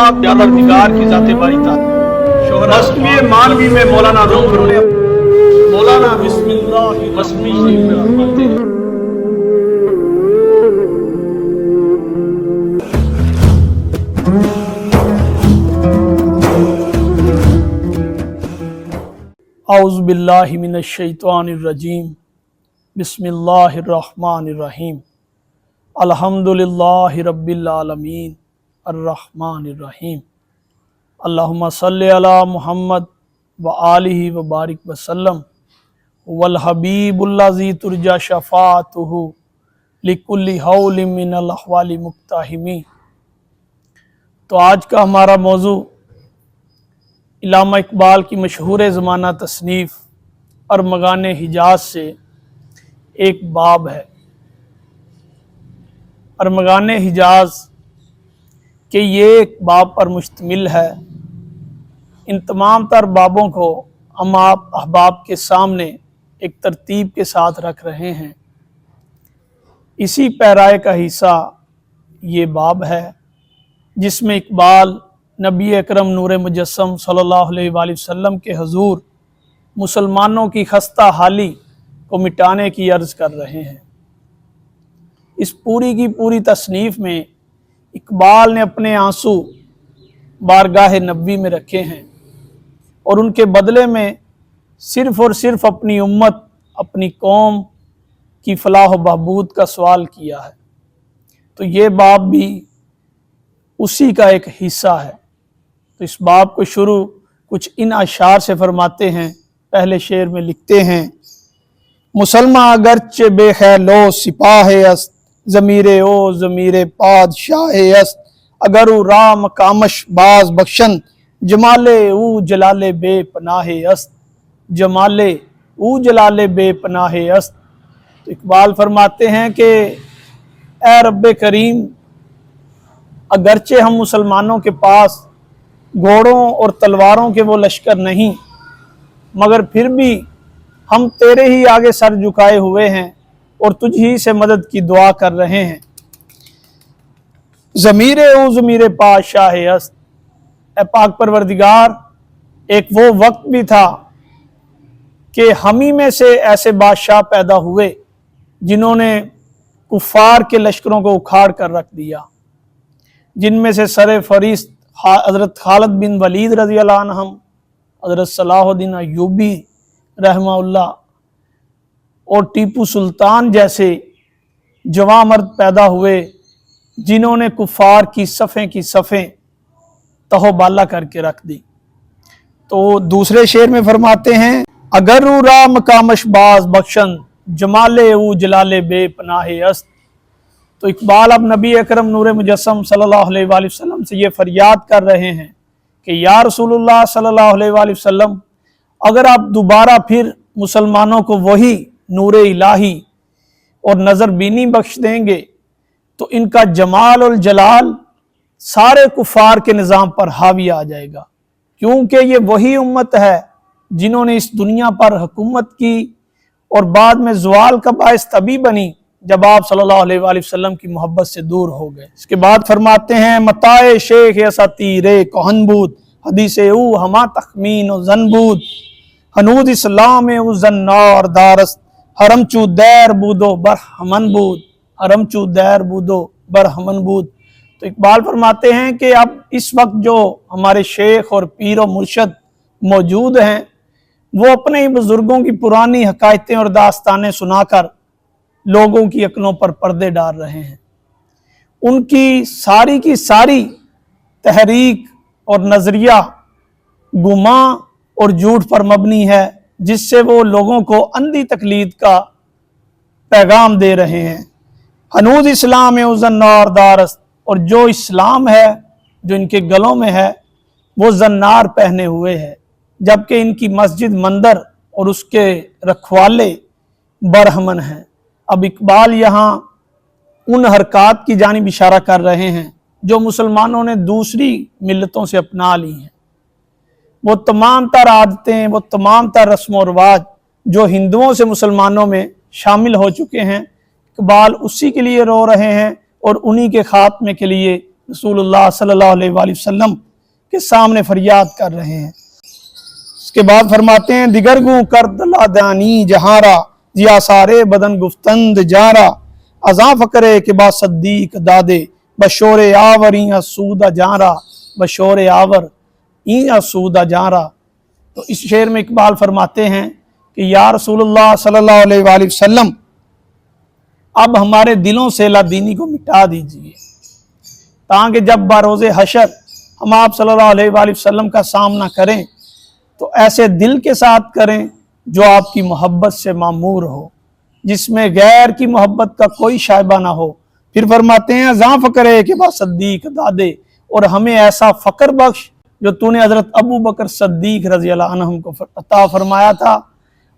اللہ پروردگار کی ذات باری تعالی مصنوعی مانوی میں مولانا روم نے مولانا بسم اللہ مصنوعی شریف میں فرماتے ہیں اعوذ باللہ من الشیطان الرجیم بسم اللہ الرحمن الرحیم الحمدللہ رب العالمین الرحمن الرحیم اللہم صلی علی محمد وآلہ وبارک وسلم والحبیب الذی ترجى شفاعتہ لکل حول من الاحوال مقتحمی۔ تو آج کا ہمارا موضوع علامہ اقبال کی مشہور زمانہ تصنیف ارمغان حجاز سے ایک باب ہے۔ ارمغان حجاز کہ یہ ایک باب پر مشتمل ہے۔ ان تمام تر بابوں کو ہم آپ احباب کے سامنے ایک ترتیب کے ساتھ رکھ رہے ہیں۔ اسی پیرائے کا حصہ یہ باب ہے جس میں اقبال نبی اکرم نور مجسم صلی اللہ علیہ وآلہ وسلم کے حضور مسلمانوں کی خستہ حالی کو مٹانے کی عرض کر رہے ہیں۔ اس پوری کی پوری تصنیف میں اقبال نے اپنے آنسو بارگاہ نبوی میں رکھے ہیں اور ان کے بدلے میں صرف اور صرف اپنی امت، اپنی قوم کی فلاح و بہبود کا سوال کیا ہے۔ تو یہ باب بھی اسی کا ایک حصہ ہے۔ تو اس باب کو شروع کچھ ان اشعار سے فرماتے ہیں۔ پہلے شعر میں لکھتے ہیں: مسلمہ اگرچہ بے خیلو سپاہ است، ضمیر او ضمیر پادشاہ است، اگر او رام کامش باز بخشن، جمال او جلال بے پناہ است، جمال او جلال بے پناہ است۔ تو اقبال فرماتے ہیں کہ اے رب کریم، اگرچہ ہم مسلمانوں کے پاس گھوڑوں اور تلواروں کے وہ لشکر نہیں، مگر پھر بھی ہم تیرے ہی آگے سر جھکائے ہوئے ہیں اور تجھ ہی سے مدد کی دعا کر رہے ہیں۔ ضمیر او ضمیر پادشاہ است، اے پاک پروردگار، ایک وہ وقت بھی تھا کہ ہم ہی میں سے ایسے بادشاہ پیدا ہوئے جنہوں نے کفار کے لشکروں کو اکھاڑ کر رکھ دیا، جن میں سے سر فہرست حضرت خالد بن ولید رضی اللہ عنہ، حضرت صلاح الدین ایوبی رحمہ اللہ اور ٹیپو سلطان جیسے جواں مرد پیدا ہوئے جنہوں نے کفار کی صفیں تہو بالا کر کے رکھ دی۔ تو دوسرے شعر میں فرماتے ہیں: اگر او رام کامش باز بخشن، جمال او جلال بے پناہ است۔ تو اقبال اب نبی اکرم نور مجسم صلی اللہ علیہ وآلہ وسلم سے یہ فریاد کر رہے ہیں کہ یا رسول اللہ صلی اللہ علیہ وآلہ وسلم، اگر آپ دوبارہ پھر مسلمانوں کو وہی نور الہی اور نظر بینی بخش دیں گے تو ان کا جمال اور جلال سارے کفار کے نظام پر حاوی آ جائے گا، کیونکہ یہ وہی امت ہے جنہوں نے اس دنیا پر حکومت کی اور بعد میں زوال کا باعث تبھی بنی جب آپ صلی اللہ علیہ وآلہ وسلم کی محبت سے دور ہو گئے۔ اس کے بعد فرماتے ہیں: متاع شیخ اساطیر کہن بود، حدیث او ہما تخمین و زن بود، ہنود اسلام او زنار دارست، حرم چو دیر بود و برہمن بود، حرم چو دیر بود و برہمن بود۔ تو اقبال فرماتے ہیں کہ اب اس وقت جو ہمارے شیخ اور پیر و مرشد موجود ہیں وہ اپنے ہی بزرگوں کی پرانی حکایتیں اور داستانیں سنا کر لوگوں کی عقلوں پر پردے ڈال رہے ہیں۔ ان کی ساری تحریک اور نظریہ گماں اور جھوٹ پر مبنی ہے، جس سے وہ لوگوں کو اندھی تقلید کا پیغام دے رہے ہیں۔ ہنوز اسلام او زنار دارست، اور جو اسلام ہے جو ان کے گلوں میں ہے وہ زنار پہنے ہوئے ہے، جبکہ ان کی مسجد مندر اور اس کے رکھوالے برہمن ہیں۔ اب اقبال یہاں ان حرکات کی جانب اشارہ کر رہے ہیں جو مسلمانوں نے دوسری ملتوں سے اپنا لی ہیں۔ وہ تمام تر عادتیں، وہ تمام تر رسم و رواج جو ہندوؤں سے مسلمانوں میں شامل ہو چکے ہیں، اقبال اسی کے لیے رو رہے ہیں اور انہی کے خاتمے کے لیے रसूलुल्लाह सल्लल्लाहु अलैहि वसल्लम के सामने फरियाद कर रहे हैं। इसके बाद फरमाते हैं, दिगर गूं कर दलादानी जहारा जिया सारे बदन गुफ्तंद जारा अजा फकरे के बाद सद्दीक दादे बशोरे आवर ई सूदा जारा बशोरे आवर ई सूदा जारा। तो इस शेर में इकबाल फरमाते हैं कि या रसूलुल्लाह सल्लल्लाहु अलैहि वसल्लम, अब हमारे दिलों से लादीनी को मिटा दीजिए, ताकि जब बारोज़े हशर हम आप सल्लल्लाहु अलैहि वसल्लम का सामना करें तो ऐसे दिल के साथ करें जो आपकी मोहब्बत से मामूर हो, जिसमें गैर की मोहब्बत का कोई शायबा ना हो। फिर फरमाते हैं, ज़ां फ़क्रे के बाद सद्दीक दादे, और हमें ऐसा फ़क्र बख्श जो तूने हज़रत अबू बकर सद्दीक रज़ी अल्लाह अन्हुम को अता फरमाया था।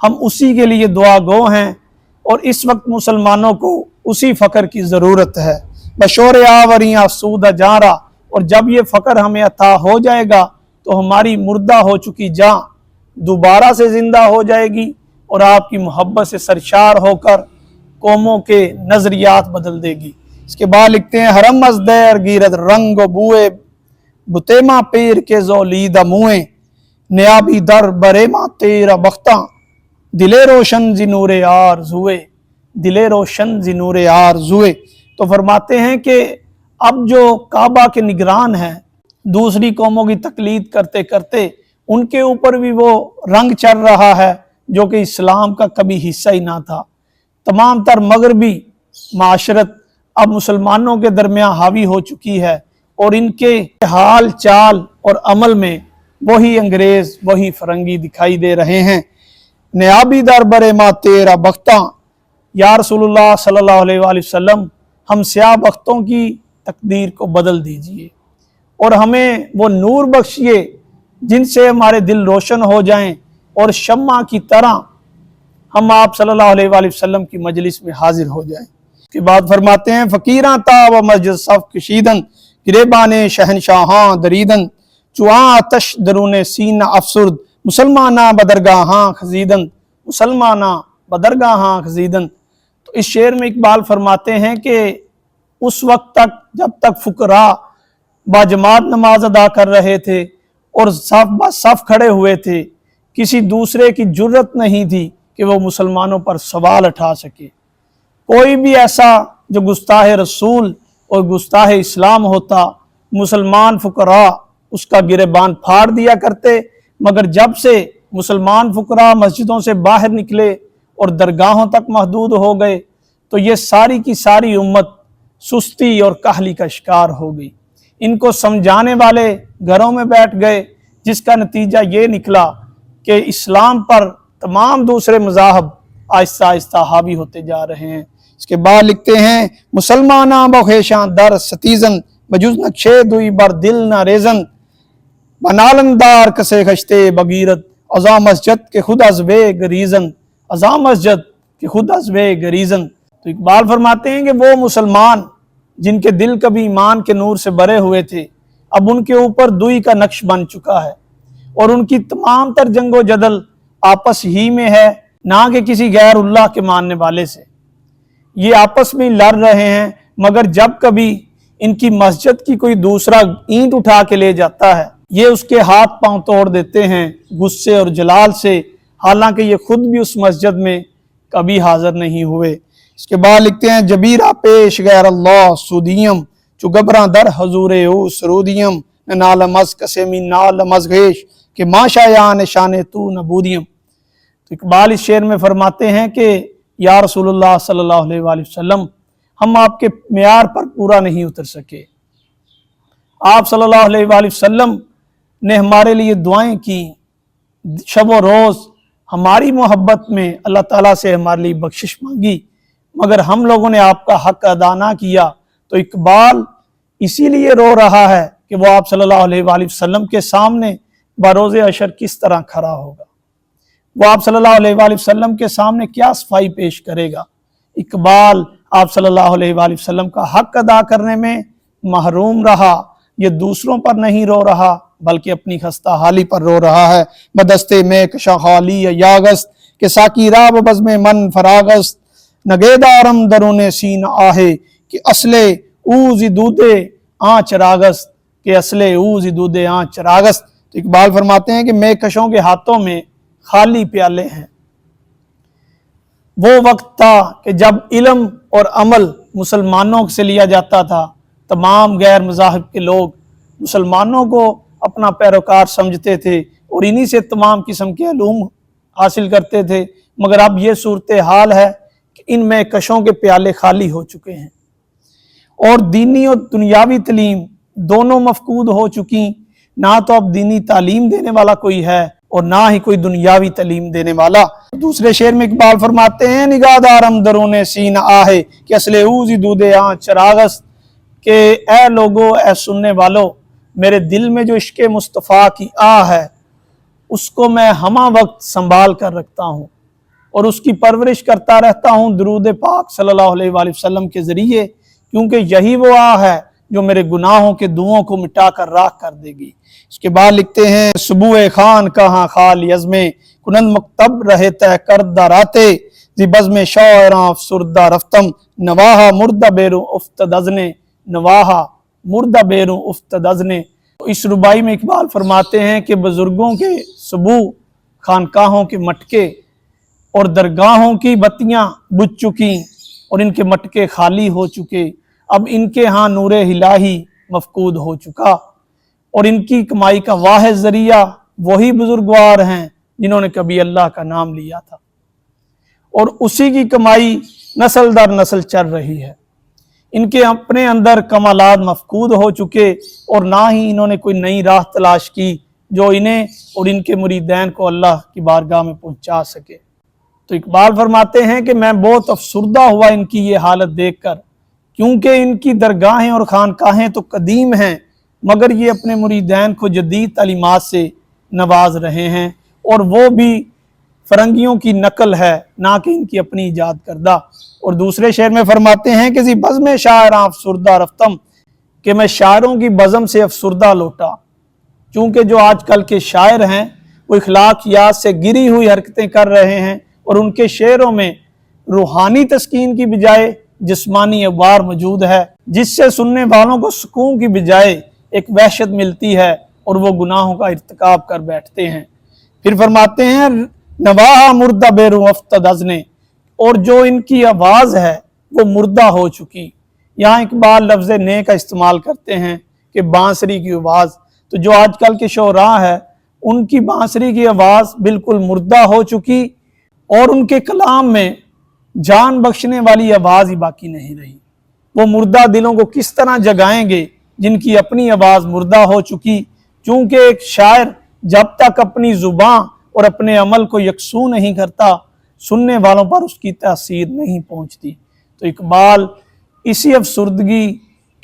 हम उसी के लिए दुआ गो हैं और इस वक्त मुसलमानों को उसी फ़क्र की ज़रूरत है। बशोर आवरियाँ सूदा जारा, और जब ये फ़क्र हमें अता हो जाएगा तो हमारी मुर्दा हो चुकी जान दोबारा से ज़िंदा हो जाएगी और आपकी मोहब्बत से सरशार होकर कौमों के नज़रियात बदल देगी। इसके बाद लिखते हैं, हरम अज़दैर गिरद रंग बुए बुतेमा पीर के ज़ोलीदा मुए नियाबी दर बरेमा तेरा बख्ता दिले रोशन जिनूरे आरज़ुए दिले रोशन जिनूरे आरज़ुए। तो फरमाते हैं कि अब जो काबा के निगरान हैं, दूसरी कौमों की तकलीद करते करते उनके ऊपर भी वो रंग चढ़ रहा है जो कि इस्लाम का कभी हिस्सा ही ना था। तमाम तर मगरबी माशरत अब मुसलमानों के दरमियान हावी हो चुकी है और इनके हाल चाल और अमल में वही अंग्रेज वही फरंगी दिखाई दे रहे हैं। नयाबी दर बरे मा तेरा बख्ता, या रसूलुल्लाह सल्लल्लाहु अलैहि वसल्लम, हम स्याह बख्तों की तकदीर को बदल दीजिए और हमें वो नूर बख्शिए जिनसे हमारे दिल रोशन हो जाएं और शम्मा की तरह हम आप सल्लल्लाहु अलैहि वसल्लम की मजलिस में हाजिर हो जाएं। उसके बाद फरमाते हैं, फ़कीरा ता व मस्जिद सफ़ कशीदन गिरेबाने शहनशाहां दरीदन चुआ आतश दरूने सीना अफसुर्द मुसलमाना बदरगाहां खजीदन मुसलमाना बदरगाहां खजीदन। तो इस शेर में इकबाल फरमाते हैं कि उस वक्त तक जब तक फुकरा बाजमात नमाज अदा कर रहे थे और सफ ब सफ खड़े हुए थे, किसी दूसरे की जुर्रत नहीं थी कि वो मुसलमानों पर सवाल उठा सके। कोई भी ऐसा जो गुस्ताह रसूल और गुस्ताह इस्लाम होता, मुसलमान फुकरा उसका गिरेबान फाड़ दिया करते। मगर जब से मुसलमान फुकरा मस्जिदों से बाहर निकले और दरगाहों तक महदूद हो गए तो ये सारी की सारी उम्मत सुस्ती और काहली का शिकार हो गई। इनको समझाने वाले घरों में बैठ गए, जिसका नतीजा ये निकला कि इस्लाम पर तमाम दूसरे मज़ाहब आहिस्ता आहिस्ता हावी होते जा रहे हैं। इसके बाद लिखते हैं, मुसलमाना बखेशां दर सतीजन बजुज नक्शे दुई बर दिल न रेजन बनालंदार कसे खश्ते बगीरत अज़ा मस्जिद के खुद अज़बे गरीजन अज़ा मस्जिद के खुद अज़बे गरीजन। तो इकबाल फरमाते हैं कि वो मुसलमान जिनके दिल कभी ईमान के नूर से भरे हुए थे, अब उनके ऊपर दुई का नक्श बन चुका है और उनकी तमाम तर जंगो जदल आपस ही में है, ना कि किसी गैर उल्लाह के मानने वाले से। ये आपस में लड़ रहे हैं, मगर जब कभी इनकी मस्जिद की कोई दूसरा ईंट उठा के ले जाता है, ये उसके हाथ पांव तोड़ देते हैं गुस्से और जलाल से, हालांकि ये खुद भी उस मस्जिद में कभी हाजिर नहीं हुए। इसके बाद लिखते हैं, जबीरा पेश गैर अल्लाह सुदियम चुगबरा दर हजूर सरूदियम नाल मज कसेमी नाल मजगेश के माशाया निशान तू नबूदियम। तो इकबाल इस शेर में फरमाते हैं कि या रसूलुल्लाह सल्लल्लाहु अलैहि वसल्लम, हम आपके मेयार पर पूरा नहीं उतर सके। आप सल्लल्लाहु अलैहि वसल्लम ने हमारे लिए दुआएं की, शब व रोज़ हमारी मोहब्बत में अल्लाह ताला से हमारे लिए बख्शिश मांगी, मगर हम लोगों ने आपका हक अदा ना किया। तो इकबाल इसीलिए रो रहा है कि वो आप सल्लल्लाहु अलैहि वसल्लम के सामने बरोज़े हशर किस तरह खड़ा होगा, वो आप सल्लल्लाहु अलैहि वसल्लम के सामने क्या सफाई पेश करेगा। इकबाल आप सल्लल्लाहु अलैहि वसल्लम का हक अदा करने में महरूम रहा। ये दूसरों पर नहीं रो रहा बल्कि अपनी खस्ता हाली पर रो रहा है। बदस्ते में कशा खाली यागस्त के साकी राब बज़्मे मन फरागस्त नगेदारम दरुने सीन आहे कि असले ऊज़ दूदे आँ चरागस्त के असले ऊज दूध आँ चरागस्त। तो इकबाल फरमाते हैं कि मेकशों के हाथों में खाली प्याले हैं। वो वक्त था कि जब इल्म और अमल मुसलमानों से लिया जाता था। तमाम गैर मज़ाहिब के लोग मुसलमानों को अपना पैरोकार समझते थे और इन्हीं से तमाम किस्म के अलूम हासिल करते थे। मगर अब ये सूरत हाल है कि इन मेकशों के प्याले खाली हो चुके हैं और दीनी और दुनियावी तालीम दोनों मफकूद हो चुकी। ना तो अब दीनी तालीम देने वाला कोई है और ना ही कोई दुनियावी तालीम देने वाला। दूसरे शेर में इकबाल फरमाते हैं, निगाहदारम दरोने सीन आहे कि असले ऊज़ी दूधे आँ चरागस, के ए लोगो ए सुनने वालों, मेरे दिल में जो इश्क़ मुस्तफ़ा की आह है उसको मैं हमा वक्त संभाल कर रखता हूँ और उसकी परवरिश करता रहता हूँ दुरूद पाक सल्लल्लाहु अलैहि वसल्लम के ज़रिए, क्योंकि यही वो आह है जो मेरे गुनाहों के धुओं को मिटा कर राख कर देगी। इसके बाद लिखते हैं, सुबह खान कहाँ खाल यज़्मे कुनंद मकतब रहे तय कर दराते जी बज़्म शायरां अफसुरदा रफ्तम नवाहा मुर्दा बेरू उफ्तदज़ने नवाहा मुर्दा बेरू उफ्तदज़ने। तो इस रुबाई में इकबाल फरमाते हैं कि बुजुर्गों के सुबह, खानकाहों के मटके और दरगाहों की बत्तियां बुझ चुकी और इनके मटके खाली हो चुके। अब इनके यहाँ नूरे इलाही मफकूद हो चुका और इनकी कमाई का वाहिद जरिया वही बुजुर्गवार हैं जिन्होंने कभी अल्लाह का नाम लिया था और उसी की कमाई नस्ल दर नस्ल चल रही है। इनके अपने अंदर कमालात मफकूद हो चुके और ना ही इन्होंने कोई नई राह तलाश की जो इन्हें और इनके मुरीदैन को अल्लाह की बारगाह में पहुंचा सके। तो इकबाल फरमाते हैं कि मैं बहुत अफसुर्दा हुआ इनकी ये हालत देखकर, क्योंकि इनकी दरगाहें और खानकाहें तो कदीम हैं मगर ये अपने मुरीदैन को जदीद तालीमात से नवाज रहे हैं और वो भी फरंगियों की नकल है, ना कि इनकी अपनी ईजाद करदा। और दूसरे शेर में फरमाते हैं कि बज़्म शायरां अफसुरदा रफ्तम, कि मैं शायरों की बज़म से अफसुरदा लौटा। चूँकि जो आजकल के शायर हैं वो इखलाकियात से गिरी हुई हरकतें कर रहे हैं और उनके शेरों में रूहानी तस्कीन की बजाय जिस्मानी अवार मौजूद है, जिससे सुनने वालों को सुकून की बजाय एक वहशत मिलती है और वो गुनाहों का इर्तिकाब कर बैठते हैं। फिर फरमाते हैं, नवाहा मुर्दा बेरू अफ्तदज़ने, और जो इनकी आवाज़ है वो मुर्दा हो चुकी। यहाँ इकबाल लफ्ज़ ने का इस्तेमाल करते हैं कि बांसुरी की आवाज़। तो जो आजकल के शोरा है उनकी बांसुरी की आवाज़ बिल्कुल मुर्दा हो चुकी और उनके कलाम में जान बख्शने वाली आवाज़ ही बाकी नहीं रही। वो मुर्दा दिलों को किस तरह जगाएंगे जिनकी अपनी आवाज़ मुर्दा हो चुकी। चूँकि एक शायर जब तक अपनी ज़ुबान और अपने अमल को यकसू नहीं करता, सुनने वालों पर उसकी तासीर नहीं पहुँचती। तो इकबाल इसी अफसुर्दगी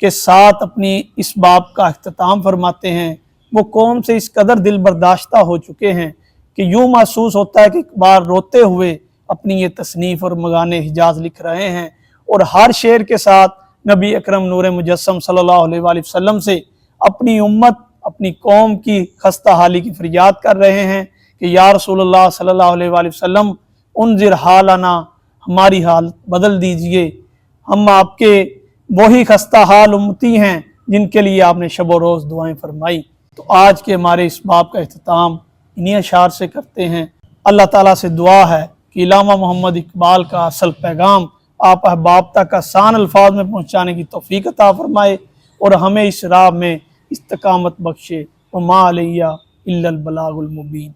के साथ अपनी इस बाब का अख्ताम फरमाते हैं। वो कौम से इस कदर दिल बर्दाश्ता हो चुके हैं कि यूँ महसूस होता है कि इकबाल रोते हुए अपनी ये तसनीफ़ और मगाने हिजाज लिख रहे हैं और हर शेर के साथ नबी अकरम नूर मुजस्सम सल्लल्लाहु अलैहि वसल्लम से अपनी उम्मत, अपनी कौम की खस्ता हाली की फरियाद कर रहे हैं कि या रसूलल्लाह सल्लल्लाहु अलैहि वसल्लम उनज़िर हालना, हमारी हाल बदल दीजिए। हम आपके वही खस्ता हाल उम्मती हैं जिनके लिए आपने शब व रोज़ दुआएं फरमाई। तो आज के हमारे इस बाब का इख्तिताम इन्हीं अशार से करते हैं। अल्लाह ताला से दुआ है कि इलामा मोहम्मद इकबाल का असल पैगाम आप अहबाब तक आसान अल्फाज में पहुँचाने की तौफीक अता फरमाए और हमें इस राह में इस्तकामत बख्शे। व मा अलैया इल्लल बलागुल मुबीन।